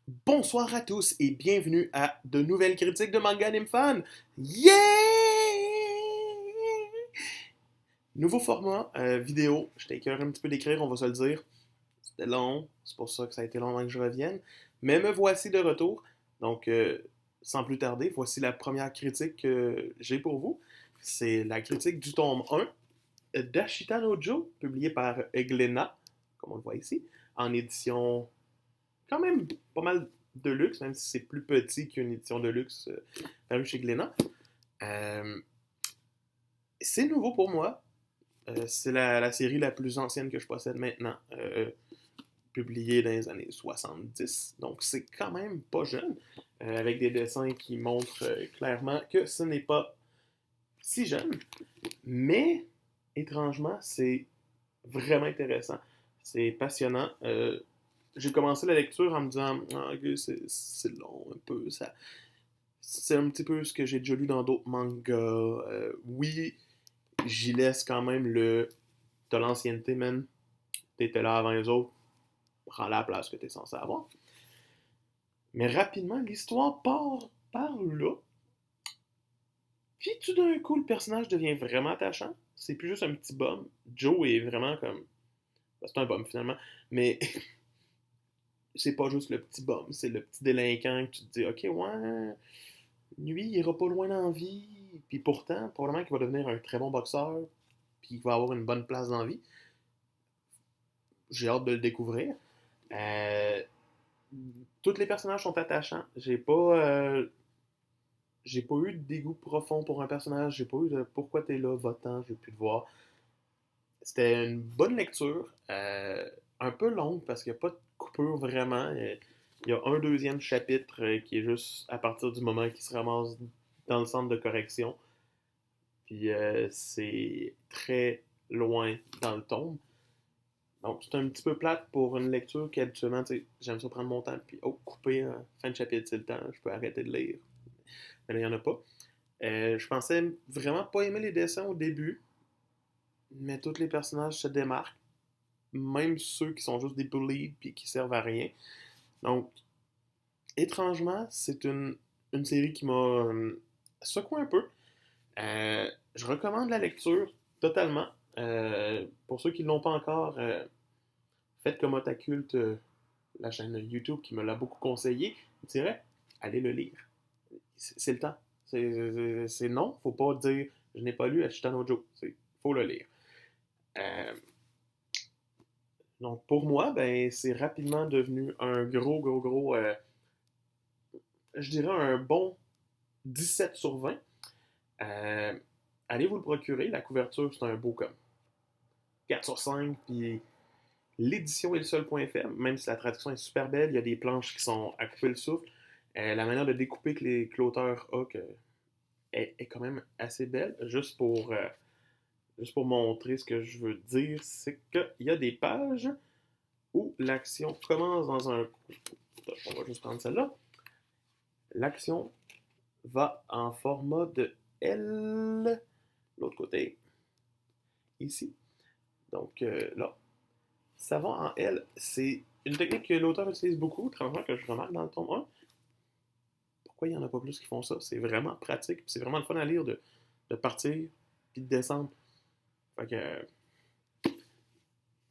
Bonsoir à tous et bienvenue à de nouvelles critiques de Manga Anime Fan. Yeah! Nouveau format vidéo. J'étais écœuré un petit peu d'écrire, on va se le dire. C'était long, c'est pour ça que ça a été long avant que je revienne. Mais me voici de retour. Donc, sans plus tarder, voici la première critique que j'ai pour vous. C'est la critique du tome 1 d'Ashita no Joe, publié par Glénat, comme on le voit ici, en édition quand même pas mal de luxe, même si c'est plus petit qu'une édition de luxe parue chez Glénat. Euh, c'est nouveau pour moi. C'est la série la plus ancienne que je possède maintenant, publiée dans les années 70. Donc c'est quand même pas jeune, avec des dessins qui montrent clairement que ce n'est pas si jeune. Mais, étrangement, c'est vraiment intéressant. C'est passionnant. J'ai commencé la lecture en me disant ah, ok, c'est long un peu. C'est un petit peu ce que j'ai déjà lu dans d'autres mangas. Oui, j'y laisse quand même le. T'as l'ancienneté, man. T'étais là avant les autres. Prends la place que t'es censé avoir. Mais rapidement, l'histoire part par là. Puis tout d'un coup, le personnage devient vraiment attachant. C'est plus juste un petit bum. Joe est vraiment comme. C'est un bum finalement. Mais c'est pas juste le petit bum, c'est le petit délinquant que tu te dis, ok, ouais, lui, il ira pas loin dans la vie. Puis pourtant, probablement qu'il va devenir un très bon boxeur. Puis qu'il va avoir une bonne place dans la vie. J'ai hâte de le découvrir. Euh, Tous les personnages sont attachants. J'ai pas eu de dégoût profond pour un personnage. J'ai pas eu de pourquoi t'es là, va-t'en, je veux plus te voir. C'était une bonne lecture. Un peu longue parce qu'il n'y a pas de coupure vraiment. Il y a un deuxième chapitre qui est juste à partir du moment qu'il se ramasse dans le centre de correction. Puis c'est très loin dans le tome. Donc c'est un petit peu plate pour une lecture qui habituellement, tu sais, j'aime ça prendre mon temps. Puis oh, couper, fin de chapitre, c'est le temps, je peux arrêter de lire. Mais là, il n'y en a pas. Je pensais vraiment pas aimer les dessins au début, mais tous les personnages se démarquent, même ceux qui sont juste des bullies puis qui servent à rien. Donc, étrangement, c'est une série qui m'a secoué un peu. Je recommande la lecture totalement. Pour ceux qui ne l'ont pas encore, faites comme Otaculte, la chaîne YouTube qui me l'a beaucoup conseillé. Je dirais, allez le lire. C'est le temps. C'est non, faut pas dire je n'ai pas lu Ashitano Joe. Il faut le lire. Euh, donc pour moi, ben, c'est rapidement devenu un gros, je dirais un bon 17 sur 20. Euh, Allez vous le procurer. La couverture, c'est un beau comme 4 sur 5. Puis l'édition est le seul point faible, même si la traduction est super belle. Il y a des planches qui sont à couper le souffle. La manière de découper que l'auteur a est quand même assez belle. Juste pour montrer ce que je veux dire, c'est qu'il y a des pages où l'action commence dans un. On va juste prendre celle-là. L'action va en format de L. L'autre côté, ici. Donc là, ça va en L. C'est une technique que l'auteur utilise beaucoup, étrangement, que je remarque dans le tome 1. Pourquoi il n'y en a pas plus qui font ça? C'est vraiment pratique, c'est vraiment le fun à lire de partir puis de descendre. Fait que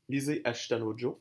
lisez Ashitano Joe.